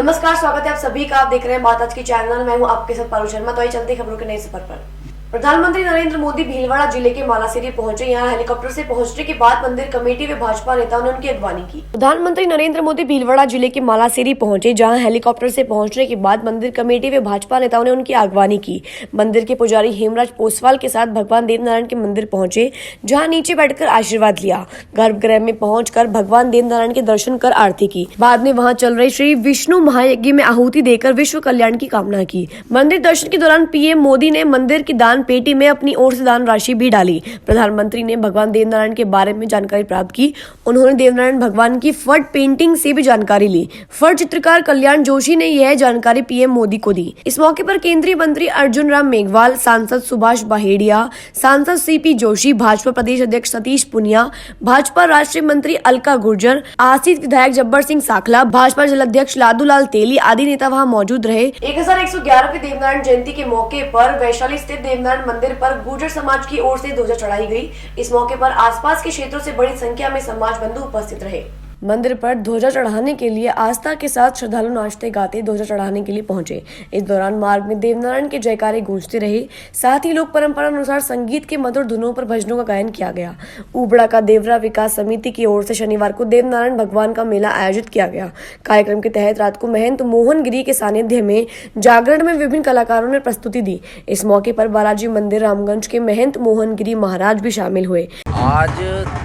नमस्कार, स्वागत है आप सभी का। आप देख रहे हैं बात आज की चैनल। मैं हूं आपके साथ पारुल शर्मा। तो आइए चलते खबरों के नए सफर पर। प्रधानमंत्री नरेंद्र मोदी भीलवाड़ा जिले के मालासेरी पहुंचे। यहां हेलीकॉप्टर से पहुंचने के बाद मंदिर कमेटी व भाजपा नेताओं ने उनकी अगवानी की। प्रधानमंत्री नरेंद्र मोदी भीलवाड़ा जिले के मालासेरी पहुंचे, जहां हेलीकॉप्टर से पहुंचने के बाद मंदिर कमेटी व भाजपा नेताओं ने उनकी अगवानी की। मंदिर के पुजारी हेमराज पोसवाल के साथ भगवान देवनारायण के मंदिर पहुंचे, जहाँ नीचे बैठकर आशीर्वाद लिया। गर्भगृह में पहुंचकर भगवान देवनारायण के दर्शन कर आरती की। बाद में वहां चल रहे श्री विष्णु महायज्ञ में आहुति देकर विश्व कल्याण की कामना की। मंदिर दर्शन के दौरान पीएम मोदी ने मंदिर की दान पेटी में अपनी ओर से दान राशि भी डाली। प्रधानमंत्री ने भगवान देवनारायण के बारे में जानकारी प्राप्त की। उन्होंने देवनारायण भगवान की फट पेंटिंग से भी जानकारी ली। फट चित्रकार कल्याण जोशी ने यह जानकारी पीएम मोदी को दी। इस मौके पर केंद्रीय मंत्री अर्जुन राम मेघवाल, सांसद सुभाष बहेड़िया, सांसद सीपी जोशी, भाजपा प्रदेश अध्यक्ष सतीश पुनिया, भाजपा राष्ट्रीय मंत्री अलका गुर्जर, आसित विधायक जब्बर सिंह साखला, भाजपा जिलाध्यक्ष लादूलाल तेली आदि नेता वहां मौजूद रहे। 1111वीं देवनारायण जयंती के मौके पर वैशाली स्थित देवनारायण मंदिर पर गुर्जर समाज की ओर से ध्वजा चढ़ाई गई। इस मौके पर आसपास के क्षेत्रों से बड़ी संख्या में समाज बंधु उपस्थित रहे। मंदिर पर ध्वजा चढ़ाने के लिए आस्था के साथ श्रद्धालु नाचते गाते ध्वजा चढ़ाने के लिए पहुंचे। इस दौरान मार्ग में देवनारायण के जयकारे गूंजते रहे। साथ ही लोक परंपरा अनुसार संगीत के मधुर धुनों पर भजनों का गायन किया गया। उबड़ा का देवरा विकास समिति की ओर से शनिवार को देवनारायण भगवान का मेला आयोजित किया गया। कार्यक्रम के तहत रात को महंत मोहन गिरी के सानिध्य में जागरण में विभिन्न कलाकारों ने प्रस्तुति दी। इस मौके पर बालाजी मंदिर रामगंज के महंत मोहन गिरी महाराज भी शामिल हुए। आज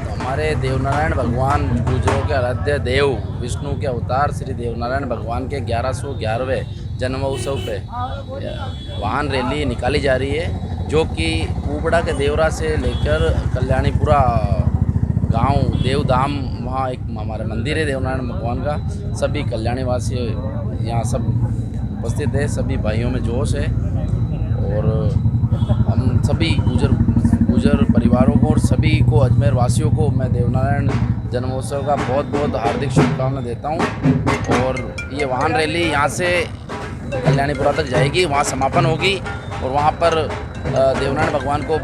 हमारे देवनारायण भगवान गुर्जरों के आराध्य देव विष्णु के अवतार श्री देवनारायण भगवान के 1111वें जन्मोत्सव पे वाहन रैली निकाली जा रही है, जो कि उबड़ा के देवरा से लेकर कल्याणीपुरा गांव देवधाम, वहाँ एक हमारा मंदिर है देवनारायण भगवान का। सभी कल्याणीवासी यहाँ सब उपस्थित है, सभी भाइयों में जोश है और हम सभी गुर्जर परिवारों को और सभी को अजमेर वासियों को मैं देवनारायण जन्मोत्सव का बहुत बहुत हार्दिक शुभकामनाएं देता हूं। और ये वाहन रैली यहाँ से कल्याणीपुरा तक जाएगी, वहाँ समापन होगी और वहाँ पर देवनारायण भगवान को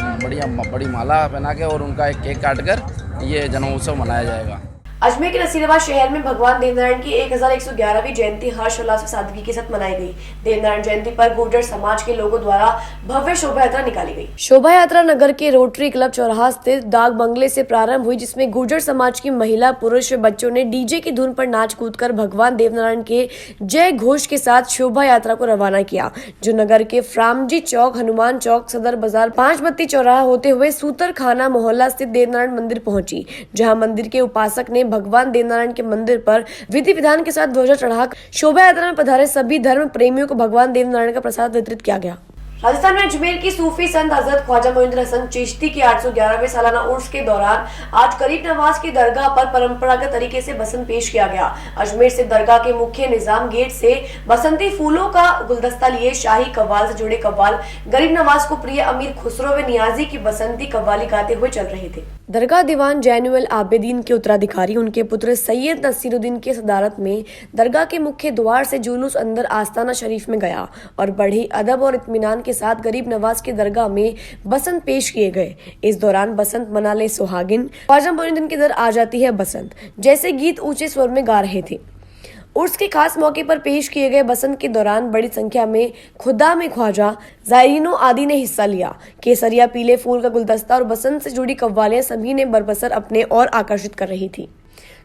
बड़ी माला पहना के और उनका एक केक काट कर ये जन्मोत्सव मनाया जाएगा। अजमेर के नसीराबाद शहर में भगवान देवनारायण की 1111वीं जयंती हर्षोल्लास व सादगी के साथ मनाई गई। देवनारायण जयंती पर गुर्जर समाज के लोगों द्वारा भव्य शोभा यात्रा निकाली गई। शोभा यात्रा नगर के रोटरी क्लब चौराहा स्थित डाक बंगले से प्रारंभ हुई, जिसमें गुर्जर समाज की महिला, पुरुष व बच्चों ने डीजे की धुन पर नाच कूद कर भगवान देवनारायण के जय घोष के साथ शोभा यात्रा को रवाना किया, जो नगर के फ्रामजी चौक, हनुमान चौक, सदर बाजार, 5 बत्ती चौराहा होते हुए सूतर खाना मोहल्ला स्थित देवनारायण मंदिर पहुंची, जहाँ मंदिर के उपासक ने भगवान देवनारायण के मंदिर पर विधि विधान के साथ ध्वजा चढ़ाकर शोभा यात्रा में पधारे सभी धर्म प्रेमियों को भगवान देवनारायण का प्रसाद वितरित किया गया। राजस्थान में अजमेर की सूफी संत हजरत ख्वाजा मोइनुद्दीन हसन चिश्ती की 811वें सालाना उर्स के दौरान आज गरीब नवाज की दरगाह पर परंपरागत तरीके से बसंत पेश किया गया। अजमेर से दरगाह के मुख्य निजाम गेट से बसंती फूलों का गुलदस्ता लिए शाही कव्वाल से जुड़े कव्वाल गरीब नवाज को प्रिय अमीर खुसरो व नियाजी की बसंती कव्वाली गाते हुए चल रहे थे। दरगाह दीवान जैनुल आबेदीन के उत्तराधिकारी उनके पुत्र सैयद नसीरुद्दीन के सदारत में दरगाह के मुख्य द्वार से जुलूस अंदर आस्ताना शरीफ में गया और बड़े अदब और इत्मीनान के साथ गरीब नवाज की दरगाह में बसंत पेश किए गए। इस दौरान बसंत मना ले सुहागिन, ख्वाजा मोइनुद्दीन के दर आ जाती है बसंत जैसे गीत ऊंचे स्वर में गा रहे थे। उर्स के खास मौके पर पेश किए गए बसंत के दौरान बड़ी संख्या में खुदा में ख्वाजा जायरीनों आदि ने हिस्सा लिया। केसरिया पीले फूल का गुलदस्ता और बसंत से जुड़ी कव्वालियां सभी ने बरबसर अपने और आकर्षित कर रही थी।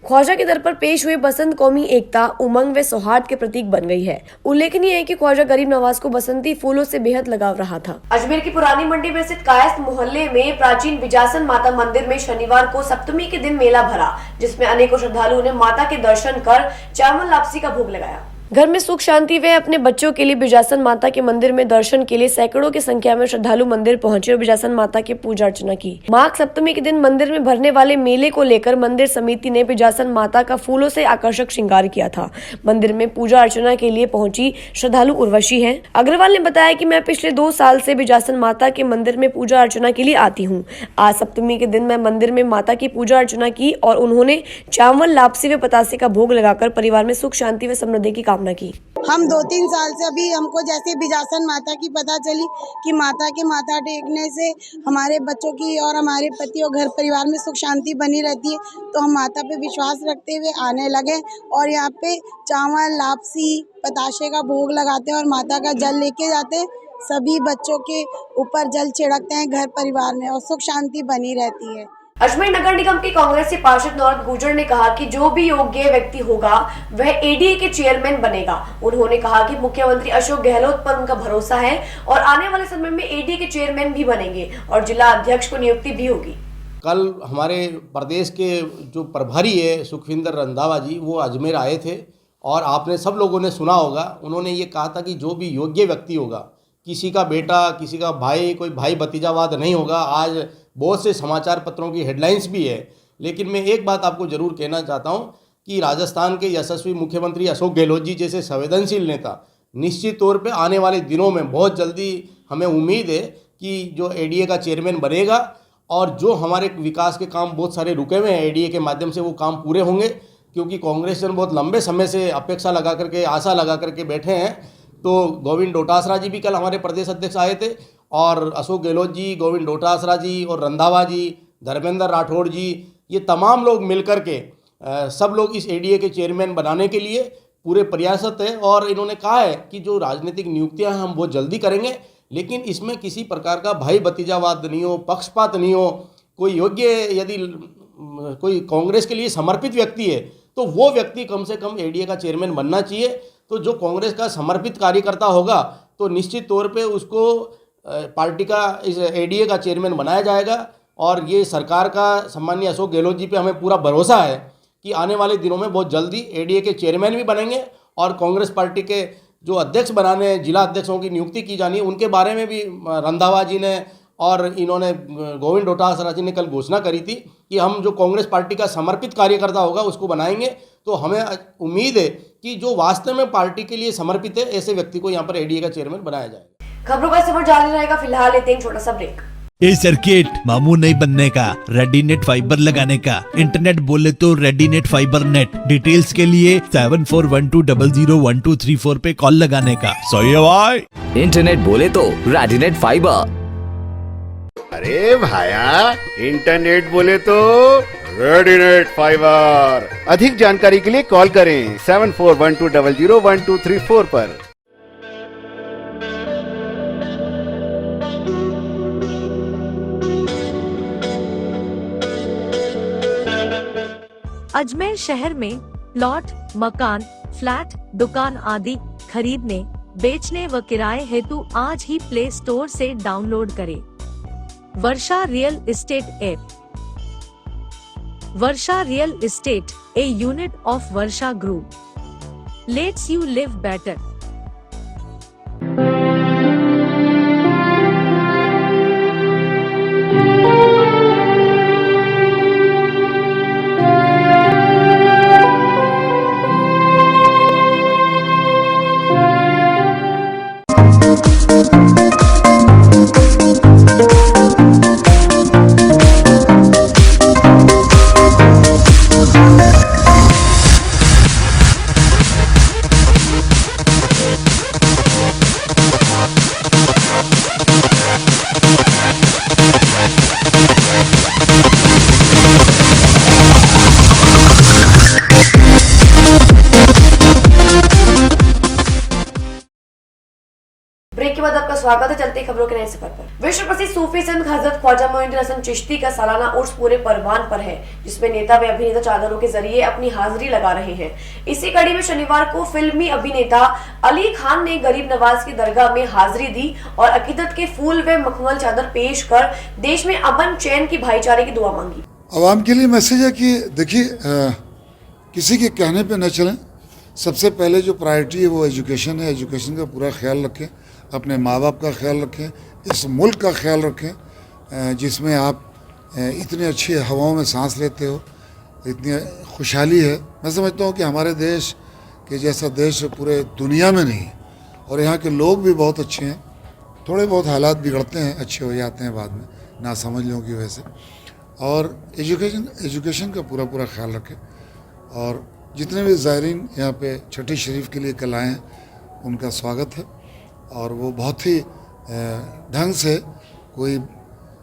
ख्वाजा के दर पर पेश हुए बसंत कौमी एकता, उमंग व सौहार्द के प्रतीक बन गई है। उल्लेखनीय है कि ख्वाजा गरीब नवाज को बसंती फूलों से बेहद लगाव रहा था। अजमेर की पुरानी मंडी में स्थित कायस्थ मोहल्ले में प्राचीन विजासन माता मंदिर में शनिवार को सप्तमी के दिन मेला भरा, जिसमें अनेकों श्रद्धालुओं ने माता के दर्शन कर चावल लापसी का भोग लगाया। घर में सुख शांति व अपने बच्चों के लिए बिजासन माता के मंदिर में दर्शन के लिए सैकड़ों की संख्या में श्रद्धालु मंदिर पहुंचे और बिजासन माता की पूजा अर्चना की। माघ सप्तमी के दिन मंदिर में भरने वाले मेले को लेकर मंदिर समिति ने बिजासन माता का फूलों से आकर्षक श्रृंगार किया था। मंदिर में पूजा अर्चना के लिए पहुंची श्रद्धालु उर्वशी है अग्रवाल ने बताया कि मैं पिछले 2 साल से बिजासन माता के मंदिर में पूजा अर्चना के लिए आती हूँ। आज सप्तमी के दिन मैं मंदिर में माता की पूजा अर्चना की और उन्होंने चावल लापसी व पतासे का भोग लगाकर परिवार में सुख शांति व समृद्धि की कामना की। हम 2-3 साल से अभी हमको जैसे बिजासन माता की पता चली कि माता के माथा टेकने से हमारे बच्चों की और हमारे पति और घर परिवार में सुख शांति बनी रहती है, तो हम माता पे विश्वास रखते हुए आने लगे और यहाँ पे चावल लापसी बताशे का भोग लगाते हैं और माता का जल लेके जाते हैं। सभी बच्चों के ऊपर जल छिड़कते हैं घर परिवार में और सुख शांति बनी रहती है। अजमेर नगर निगम के कांग्रेसी पार्षद नौरत गुर्जर ने कहा कि जो भी योग्य व्यक्ति होगा वह एडीए के चेयरमैन बनेगा। उन्होंने कहा कि मुख्यमंत्री अशोक गहलोत पर उनका भरोसा है और आने वाले समय में एडीए के चेयरमैन भी बनेंगे और जिला अध्यक्ष को नियुक्ति भी होगी। कल हमारे प्रदेश के जो प्रभारी है सुखविंदर रंधावा जी वो अजमेर आए थे और आपने सब लोगों ने सुना होगा, उन्होंने ये कहा था कि जो भी योग्य व्यक्ति होगा, किसी का बेटा किसी का भाई, कोई भाई भतीजावाद नहीं होगा। आज बहुत से समाचार पत्रों की हेडलाइंस भी है, लेकिन मैं एक बात आपको ज़रूर कहना चाहता हूं कि राजस्थान के यशस्वी मुख्यमंत्री अशोक गहलोत जी जैसे संवेदनशील नेता निश्चित तौर पे आने वाले दिनों में बहुत जल्दी हमें उम्मीद है कि जो एडीए का चेयरमैन बनेगा और जो हमारे विकास के काम बहुत सारे रुके हुए हैं एडीए के माध्यम से वो काम पूरे होंगे, क्योंकि कांग्रेस जन बहुत लंबे समय से अपेक्षा लगा करके आशा लगा करके बैठे हैं। तो गोविंद डोटासरा जी भी कल हमारे प्रदेश अध्यक्ष आए थे और अशोक गहलोत जी, गोविंद डोटासरा जी और रंधावा जी, धर्मेंद्र राठौड़ जी, ये तमाम लोग मिलकर के सब लोग इस एडीए के चेयरमैन बनाने के लिए पूरे प्रयासरत है। और इन्होंने कहा है कि जो राजनीतिक नियुक्तियां हैं हम बहुत जल्दी करेंगे, लेकिन इसमें किसी प्रकार का भाई भतीजावाद नहीं हो, पक्षपात नहीं हो। कोई योग्य यदि कोई कांग्रेस के लिए समर्पित व्यक्ति है तो वो व्यक्ति कम से कम एडीए का चेयरमैन बनना चाहिए। तो जो कांग्रेस का समर्पित कार्यकर्ता होगा तो निश्चित तौर पे उसको पार्टी का इस एडीए का चेयरमैन बनाया जाएगा। और ये सरकार का सम्माननीय अशोक गहलोत जी पे हमें पूरा भरोसा है कि आने वाले दिनों में बहुत जल्दी एडीए के चेयरमैन भी बनेंगे और कांग्रेस पार्टी के जो अध्यक्ष बनाने, जिला अध्यक्षों की नियुक्ति की जानी है, उनके बारे में भी रंधावा जी ने और इन्होंने गोविंद डोटासरा जी ने कल घोषणा करी थी कि हम जो कांग्रेस पार्टी का समर्पित कार्यकर्ता होगा उसको बनाएंगे। तो हमें उम्मीद है कि जो वास्तव में पार्टी के लिए समर्पित है ऐसे व्यक्ति को यहाँ पर एडीए का चेयरमैन बनाया जाएगा। खबरों का सफर जारी रहेगा, फिलहाल लेते हैं छोटा सा ब्रेक। ए सर्किट मामू नहीं बनने का, रेडीनेट फाइबर लगाने का। इंटरनेट बोले तो रेडीनेट फाइबर नेट। डिटेल्स के लिए 7412001234 पे कॉल लगाने का। सही है भाई। इंटरनेट बोले तो रेडीनेट फाइबर। अरे भाया, इंटरनेट बोले तो रेडीनेट फाइबर। अधिक जानकारी के लिए कॉल करें 7412001234 पर। अजमेर शहर में प्लॉट, मकान, फ्लैट, दुकान आदि खरीदने, बेचने व किराए हेतु आज ही प्ले स्टोर से डाउनलोड करें Varsha real estate app. Varsha real estate, a unit of Varsha group, let's you live better. Break के बाद आपका स्वागत है। चलते खबरों के नए सफर पर। विश्व प्रसिद्ध सूफी संत हजरत ख्वाजा मोइनुद्दीन हसन चिश्ती का सालाना उर्स पूरे परवान पर है, जिसमें नेता व अभिनेता चादरों के जरिए अपनी हाजिरी लगा रहे हैं। इसी कड़ी में शनिवार को फिल्मी अभिनेता अली खान ने गरीब नवाज की दरगाह में हाजिरी दी और अकीदत के फूल व मखमल चादर पेश कर देश में अमन, चैन की भाईचारे की दुआ मांगी। आवाम के लिए मैसेज है कि देखिए, किसी के कहने पे न चलें। सबसे पहले जो प्रायोरिटी है वो एजुकेशन है। एजुकेशन का पूरा ख्याल रखें, अपने माँ बाप का ख्याल रखें, इस मुल्क का ख्याल रखें जिसमें आप इतनी अच्छी हवाओं में सांस लेते हो, इतनी खुशहाली है। मैं समझता हूँ कि हमारे देश के जैसा देश पूरे दुनिया में नहीं, और यहाँ के लोग भी बहुत अच्छे हैं। थोड़े बहुत हालात बिगड़ते हैं, अच्छे हो जाते हैं बाद में नासमझियों की वजह से। और एजुकेशन का पूरा ख्याल रखें और जितने भी ज़ायरीन यहाँ पे छठी शरीफ के लिए कल आए हैं उनका स्वागत है और वो बहुत ही ढंग से, कोई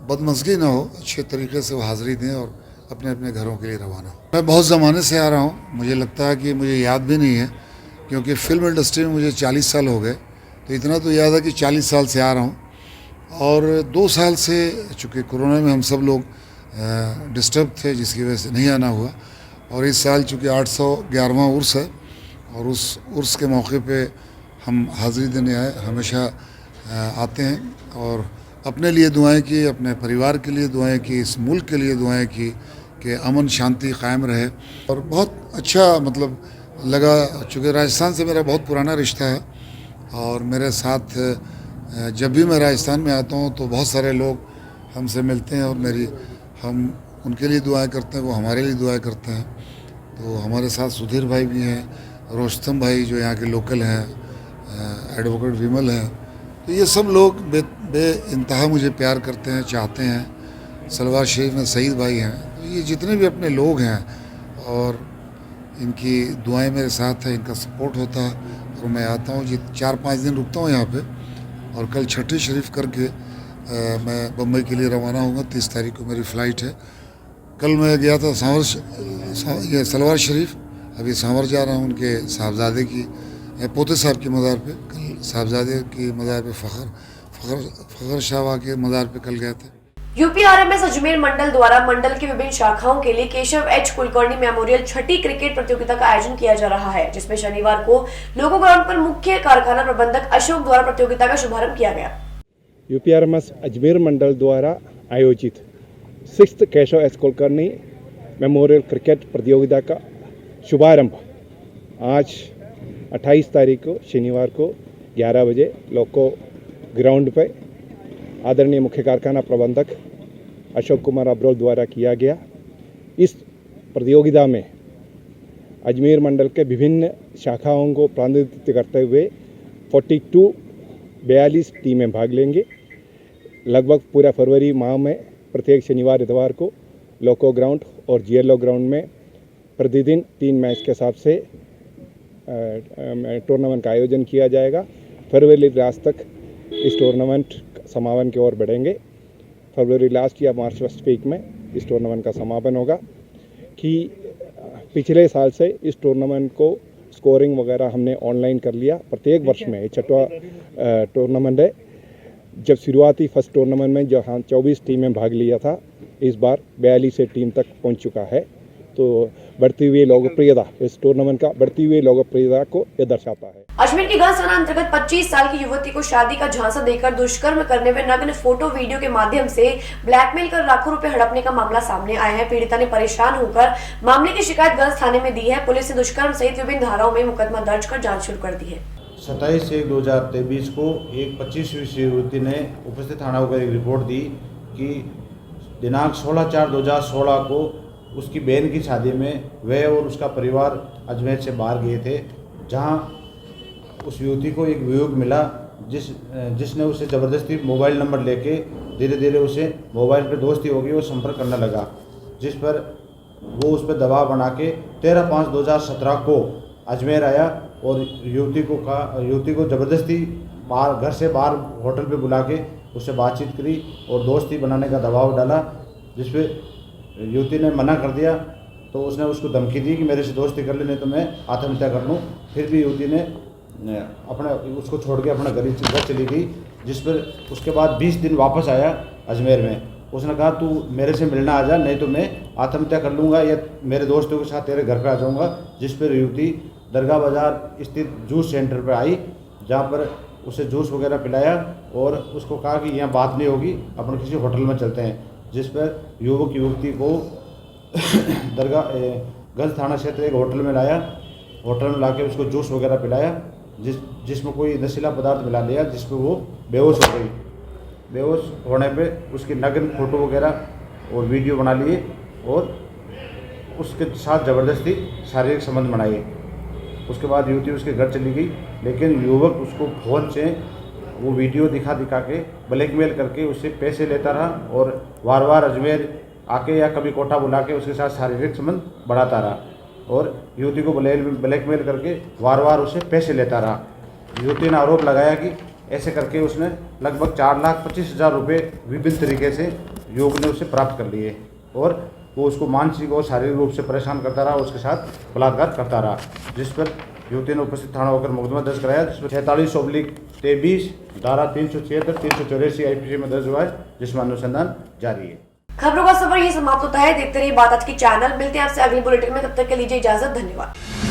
बदमज़गी ना हो, अच्छे तरीके से वो हाज़िरी दें और अपने अपने घरों के लिए रवाना हो। मैं बहुत ज़माने से आ रहा हूँ, मुझे लगता है कि मुझे याद भी नहीं है क्योंकि फ़िल्म इंडस्ट्री में मुझे 40 साल हो गए, तो इतना तो याद है कि 40 साल से आ रहा हूँ। और 2 साल से चूँकि कोरोना में हम सब लोग डिस्टर्ब थे जिसकी वजह से नहीं आना हुआ, और इस साल चूँकि 811वां उर्स है और उस उर्स के मौके पे हम हाज़िरी देने आए। हमेशा आते हैं और अपने लिए दुआएं की, अपने परिवार के लिए दुआएं की, इस मुल्क के लिए दुआएं की कि अमन शांति कायम रहे। और बहुत अच्छा मतलब लगा, चूँकि राजस्थान से मेरा बहुत पुराना रिश्ता है और मेरे साथ जब भी मैं राजस्थान में आता हूँ तो बहुत सारे लोग हमसे मिलते हैं और हम उनके लिए दुआएं करते हैं, वो हमारे लिए दुआएं करते हैं। तो हमारे साथ सुधीर भाई भी हैं, रोस्तम भाई जो यहाँ के लोकल हैं, एडवोकेट विमल हैं, तो ये सब लोग इंतहा मुझे प्यार करते हैं, चाहते हैं। सलवार शरीफ में सईद भाई हैं, तो ये जितने भी अपने लोग हैं और इनकी दुआएं मेरे साथ हैं, इनका सपोर्ट होता है और मैं आता हूँ। 4-5 दिन रुकता हूँ यहाँ पे और कल छठी शरीफ करके मैं बम्बई के लिए रवाना होऊंगा। 30 तारीख को मेरी फ़्लाइट है। कल मैं गया था सलवार शरीफ, अभी सांवर जा रहा हूँ उनके साहबजादे की, पोते साहब की मज़ार पे। कल साहबजादे की मज़ार पे फ़खर शाह के मज़ार पे कल गए थे। यूपीआरएमएस अजमेर मंडल द्वारा मंडल की विभिन्न शाखाओं के लिए केशव एच कुलकर्णी मेमोरियल छठी क्रिकेट प्रतियोगिता का आयोजन किया जा रहा है, जिसमें शनिवार को लोगो ग्राउंड पर मुख्य कारखाना प्रबंधक अशोक द्वारा प्रतियोगिता का शुभारंभ किया गया। यूपीआरएमएस अजमेर मंडल द्वारा आयोजित 6th Keshav H Kulkarni memorial cricket प्रतियोगिता का शुभारंभ आज 28 तारीख को शनिवार को 11 बजे लोको ग्राउंड पे आदरणीय मुख्य कारखाना प्रबंधक अशोक कुमार अब्रोल द्वारा किया गया। इस प्रतियोगिता में अजमेर मंडल के विभिन्न शाखाओं को प्रतिनिधित्व करते हुए 42 टीमें भाग लेंगे। लगभग पूरा फरवरी माह में प्रत्येक शनिवार इतवार को लोको ग्राउंड और जीएलओ ग्राउंड में प्रतिदिन 3 मैच के हिसाब से टूर्नामेंट का आयोजन किया जाएगा। फरवरी लास्ट तक इस टूर्नामेंट समापन की ओर बढ़ेंगे। फरवरी लास्ट या मार्च फर्स्ट वीक में इस टूर्नामेंट का समापन होगा। कि पिछले साल से इस टूर्नामेंट को स्कोरिंग वगैरह हमने ऑनलाइन कर लिया। प्रत्येक वर्ष में 6वां टूर्नामेंट है। जब शुरुआती फर्स्ट टूर्नामेंट में जहाँ 24 टीमें भाग लिया था, इस बार 42 टीम तक पहुँच चुका है। तो बढ़ती हुई लोकप्रियता, इस टूर्नामेंट का बढ़ती हुई लोकप्रियता को यह दर्शाता है। अजमेर की गंज थाना अंतर्गत 25 साल की युवती को शादी का झांसा देकर दुष्कर्म करने में नग्न फोटो वीडियो के माध्यम से ब्लैकमेल कर लाखों रुपए हड़पने का मामला सामने आया है। पीड़िता ने परेशान होकर मामले की शिकायत गंज थाने में दी है। पुलिस ने दुष्कर्म सहित विभिन्न धाराओं में मुकदमा दर्ज कर जाँच शुरू कर दी है। 27/1/2023 को एक 25 वर्षीय युवती ने उपस्थित थाना को एक रिपोर्ट दी कि दिनांक 16/4/2016 को उसकी बहन की शादी में वह और उसका परिवार अजमेर से बाहर गए थे, जहां उस युवती को एक वियोग मिला जिसने उसे ज़बरदस्ती मोबाइल नंबर लेके धीरे धीरे उसे मोबाइल पर दोस्ती हो गई और संपर्क करने लगा, जिस पर वो उस पर दबाव बना के 13/5/2017 को अजमेर आया और युवती को ज़बरदस्ती घर से बाहर होटल पे बुला के उससे बातचीत करी और दोस्ती बनाने का दबाव डाला, जिस पे युवती ने मना कर दिया। तो उसने उसको धमकी दी कि मेरे से दोस्ती कर ले, नहीं तो मैं आत्महत्या कर लूँ। फिर भी युवती ने उसको छोड़ के अपना घर चली गई, जिस पर उसके बाद 20 दिन वापस आया अजमेर में। उसने कहा तू मेरे से मिलना आ जा, नहीं तो मैं आत्महत्या कर लूँगा या मेरे दोस्तों के साथ तेरे घर पर आ जाऊँगा। जिस पर युवती दरगाह बाज़ार स्थित जूस सेंटर पर आई, जहाँ पर उसे जूस वगैरह पिलाया और उसको कहा कि यहाँ बात नहीं होगी, अपन किसी होटल में चलते हैं। जिस पर युवक युवती को गंज थाना क्षेत्र एक होटल में लाया। होटल में लाके उसको जूस वगैरह पिलाया, जिसमें कोई नशीला पदार्थ मिला लिया, जिस पर वो बेहोश हो गई। बेहोश होने पे उसकी नग्न फोटो वगैरह और वीडियो बना लिए और उसके साथ ज़बरदस्ती शारीरिक संबंध बनाए। उसके बाद युवती उसके घर चली गई, लेकिन युवक उसको फ़ोन से वो वीडियो दिखा के ब्लैकमेल करके उससे पैसे लेता रहा और बार बार अजमेर आके या कभी कोटा बुला के उसके साथ शारीरिक संबंध बढ़ाता रहा। और युवती को ब्लैकमेल करके वार वार उसे पैसे लेता रहा। युवती ने आरोप लगाया कि ऐसे करके उसने लगभग 4,25,000 रुपये विभिन्न तरीके से युवक ने उसे प्राप्त कर लिए और वो उसको मानसिक और शारीरिक रूप से परेशान करता रहा, उसके साथ बलात्कार करता रहा, जिस पर युवती ने उपस्थित थाना होकर मुकदमा दर्ज कराया, जिसमें 46/23 धारा 376 384 IPC में दर्ज हुआ है, जिसमें अनुसंधान जारी है। खबरों का सफर ये समाप्त होता है। देखते रहिए बात आज की चैनल। मिलते हैं आपसे अगली बुलेटिन में, तब तक के लीजिए इजाजत। धन्यवाद।